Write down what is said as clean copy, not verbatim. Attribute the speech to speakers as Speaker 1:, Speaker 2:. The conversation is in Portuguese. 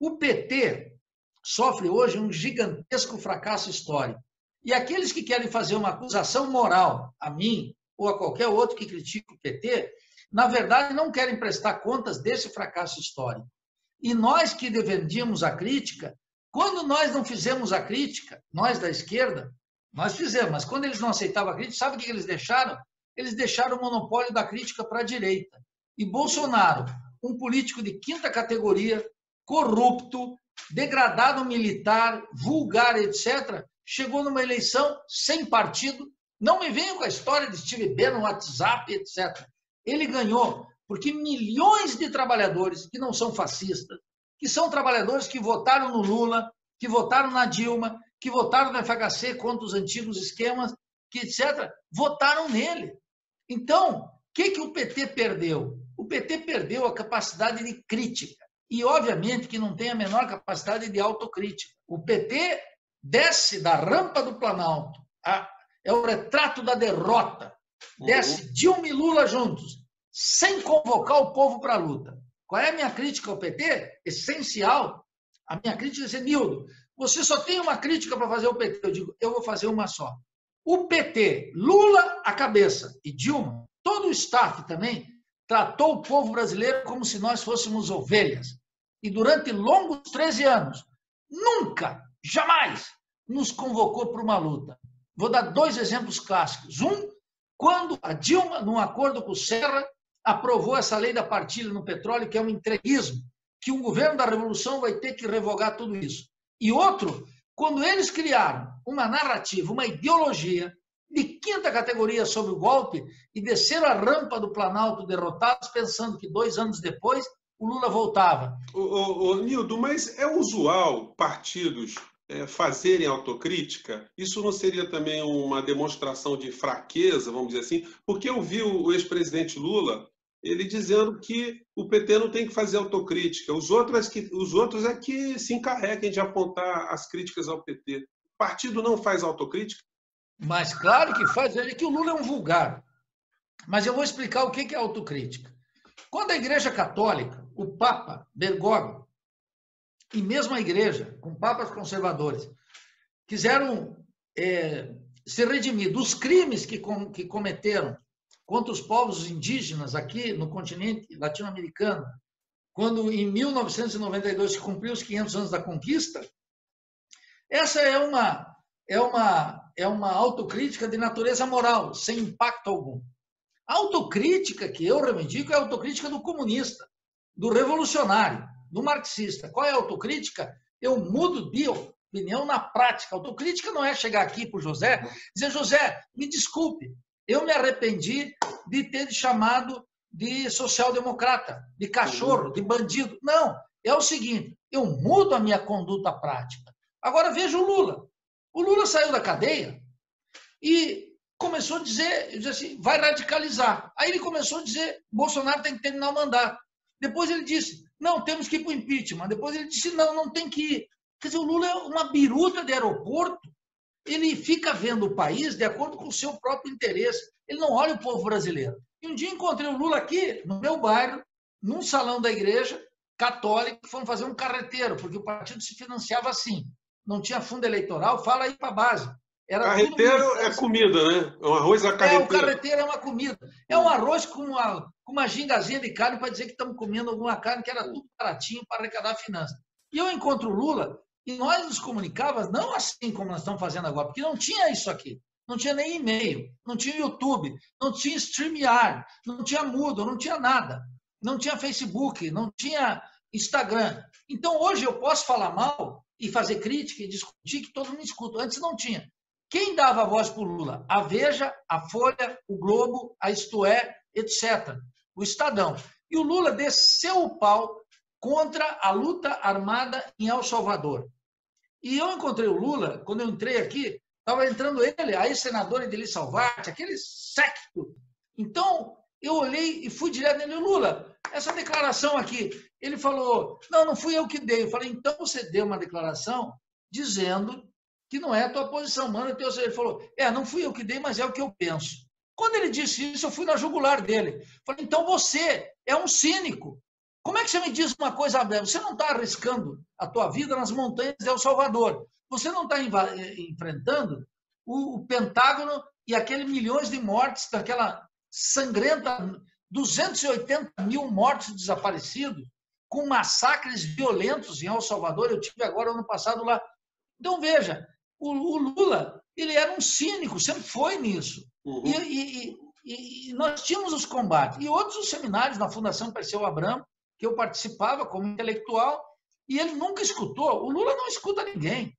Speaker 1: O PT sofre hoje um gigantesco fracasso histórico. E aqueles que querem fazer uma acusação moral a mim ou a qualquer outro que critique o PT, na verdade, não querem prestar contas desse fracasso histórico. E nós que defendíamos a crítica, quando nós não fizemos a crítica, nós da esquerda, nós fizemos, mas quando eles não aceitavam a crítica, sabe o que eles deixaram? Eles deixaram o monopólio da crítica para a direita. E Bolsonaro, um político de quinta categoria, corrupto, degradado militar, vulgar, etc., chegou numa eleição sem partido. Não me venham com a história de Steve Bannon no WhatsApp, etc. Ele ganhou porque milhões de trabalhadores que não são fascistas, que são trabalhadores que votaram no Lula, que votaram na Dilma, que votaram no FHC contra os antigos esquemas, que etc., votaram nele. Então, o que o PT perdeu? O PT perdeu a capacidade de crítica. E, obviamente, que não tem a menor capacidade de autocrítica. O PT desce da rampa do Planalto, é o retrato da derrota, desce Dilma e Lula juntos, sem convocar o povo para a luta. Qual é a minha crítica ao PT? Essencial. A minha crítica é dizer, Nildo, você só tem uma crítica para fazer ao PT. Eu digo, eu vou fazer uma só. O PT, Lula à cabeça e Dilma, todo o staff também, tratou o povo brasileiro como se nós fôssemos ovelhas. E durante longos 13 anos, nunca, jamais, nos convocou para uma luta. Vou dar 2 exemplos clássicos. Um, quando a Dilma, num acordo com o Serra, aprovou essa lei da partilha no petróleo, que é um entreguismo, que um governo da revolução vai ter que revogar tudo isso. E outro, quando eles criaram uma narrativa, uma ideologia de quinta categoria sobre o golpe e desceram a rampa do Planalto derrotados, pensando que 2 anos depois o Lula voltava.
Speaker 2: Nildo, mas é usual partidos fazerem autocrítica? Isso não seria também uma demonstração de fraqueza, vamos dizer assim? Porque eu vi o ex-presidente Lula ele dizendo que o PT não tem que fazer autocrítica, os outros é que se encarreguem de apontar as críticas ao PT. O partido não faz autocrítica?
Speaker 1: Mas claro que faz, é que o Lula é um vulgar. Mas eu vou explicar o que é autocrítica. Quando a Igreja Católica, o Papa Bergoglio, e mesmo a Igreja, com papas conservadores, quiseram se redimir dos crimes que cometeram contra os povos indígenas aqui no continente latino-americano, quando em 1992 se cumpriu os 500 anos da conquista, essa é uma autocrítica de natureza moral, sem impacto algum. A autocrítica que eu reivindico é a autocrítica do comunista, do revolucionário, do marxista. Qual é a autocrítica? Eu mudo de opinião na prática. A autocrítica não é chegar aqui para o José e dizer, José, me desculpe, eu me arrependi de ter te chamado de social-democrata, de cachorro, de bandido. Não, é o seguinte, eu mudo a minha conduta prática. Agora veja o Lula. O Lula saiu da cadeia e começou a dizer assim, vai radicalizar. Aí ele começou a dizer, Bolsonaro tem que terminar o mandato. Depois ele disse, não, temos que ir para o impeachment. Depois ele disse, não, não tem que ir. Quer dizer, o Lula é uma biruta de aeroporto. Ele fica vendo o país de acordo com o seu próprio interesse. Ele não olha o povo brasileiro. E um dia encontrei o Lula aqui, no meu bairro, num salão da igreja católica, fomos fazer um carreteiro, porque o partido se financiava assim. Não tinha fundo eleitoral, fala aí para a base. Era
Speaker 2: carreteiro é comida, né? É um arroz a carreteiro.
Speaker 1: O carreteiro é uma comida. É um arroz com uma gingazinha de carne para dizer que estamos comendo alguma carne que era tudo baratinho para arrecadar finanças. E eu encontro o Lula e nós nos comunicávamos não assim como nós estamos fazendo agora, porque não tinha isso aqui. Não tinha nem e-mail, não tinha YouTube, não tinha StreamYard, não tinha Moodle, não tinha nada. Não tinha Facebook, não tinha Instagram. Então, hoje eu posso falar mal e fazer crítica e discutir que todo mundo escuta. Antes não tinha. Quem dava voz para o Lula? A Veja, a Folha, o Globo, a Isto É, etc. O Estadão. E o Lula desceu o pau contra a luta armada em El Salvador. E eu encontrei o Lula, quando eu entrei aqui, estava entrando ele, a ex-senadora Edili Salvati, aquele séquito. Então, eu olhei e fui direto nele, Lula, essa declaração aqui. Ele falou, não fui eu que dei. Eu falei, então você deu uma declaração dizendo que não é a tua posição, mano. Ele falou, não fui eu que dei, mas é o que eu penso. Quando ele disse isso, eu fui na jugular dele. Falei, então você é um cínico. Como é que você me diz uma coisa, Abel? Você não está arriscando a tua vida nas montanhas de El Salvador. Você não está enfrentando o Pentágono e aqueles milhões de mortes daquela sangrenta, 280 mil mortos desaparecidos, com massacres violentos em El Salvador. Eu tive agora, ano passado, lá. Então, veja, o Lula, ele era um cínico, sempre foi nisso.
Speaker 2: Uhum.
Speaker 1: E nós tínhamos os combates. E outros os seminários na Fundação Perseu Abramo, que eu participava como intelectual, e ele nunca escutou. O Lula não escuta ninguém.